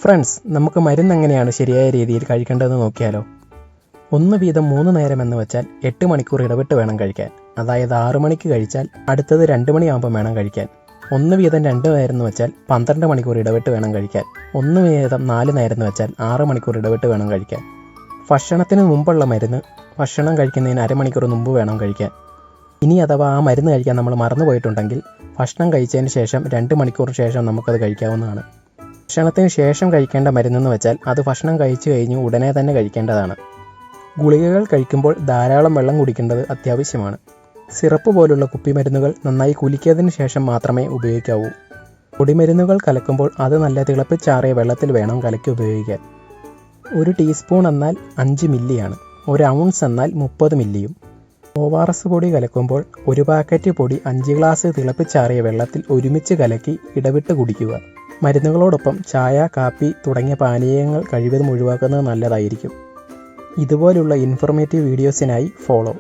Friends, നമുക്ക് മരുന്ന് എങ്ങനെയാണ് ശരിയായ രീതിയിൽ കഴിക്കേണ്ടതെന്ന് നോക്കിയാലോ. 1 വീതം 3 നേരം എന്ന് വെച്ചാൽ 8 മണിക്കൂർ ഇടവിട്ട് വേണം കഴിക്കാൻ. അതായത് 6 മണിക്ക് കഴിച്ചാൽ അടുത്തത് 2 മണിയാകുമ്പോൾ വേണം കഴിക്കാൻ. 1 വീതം 2 നേരം എന്ന് വെച്ചാൽ 12 മണിക്കൂർ ഇടവിട്ട് വേണം കഴിക്കാൻ. 1 വീതം 4 നേരം എന്ന് വെച്ചാൽ 6 മണിക്കൂർ ഇടവിട്ട് വേണം കഴിക്കാൻ. ഭക്ഷണത്തിന് മുമ്പുള്ള മരുന്ന് ഭക്ഷണം കഴിക്കുന്നതിന് അരമണിക്കൂർ മുമ്പ് വേണം കഴിക്കാൻ. ഇനി അഥവാ ആ മരുന്ന് കഴിക്കാൻ നമ്മൾ മറന്നുപോയിട്ടുണ്ടെങ്കിൽ ഭക്ഷണം കഴിച്ചതിന് ശേഷം 2 മണിക്കൂർ ശേഷം നമുക്കത് കഴിക്കാവുന്നതാണ്. ഭക്ഷണത്തിന് ശേഷം കഴിക്കേണ്ട മരുന്നെന്ന് വെച്ചാൽ അത് ഭക്ഷണം കഴിച്ചു കഴിഞ്ഞ് ഉടനെ തന്നെ കഴിക്കേണ്ടതാണ്. ഗുളികകൾ കഴിക്കുമ്പോൾ ധാരാളം വെള്ളം കുടിക്കേണ്ടത് അത്യാവശ്യമാണ്. സിറപ്പ് പോലുള്ള കുപ്പിമരുന്നുകൾ നന്നായി കുലുക്കിയതിന് ശേഷം മാത്രമേ ഉപയോഗിക്കാവൂ. പൊടിമരുന്നുകൾ കലക്കുമ്പോൾ അത് നല്ല തിളപ്പിച്ചാറിയ വെള്ളത്തിൽ വേണം കലക്കി ഉപയോഗിക്കാൻ. 1 ടീസ്പൂൺ എന്നാൽ 5 മില്ലിയാണ്. 1 ഔൺസ് എന്നാൽ 30 മില്ലിയും. ORS പൊടി കലക്കുമ്പോൾ 1 പാക്കറ്റ് പൊടി 5 ഗ്ലാസ് തിളപ്പിച്ചാറിയ വെള്ളത്തിൽ ഒരുമിച്ച് കലക്കി ഇടവിട്ട് കുടിക്കുക. മരുന്നുകളോടൊപ്പം ചായ, കാപ്പി തുടങ്ങിയ പാനീയങ്ങൾ കഴിവതും ഒഴിവാക്കുന്നത് നല്ലതായിരിക്കും. ഇതുപോലുള്ള ഇൻഫോർമേറ്റീവ് വീഡിയോസിനായി ഫോളോ.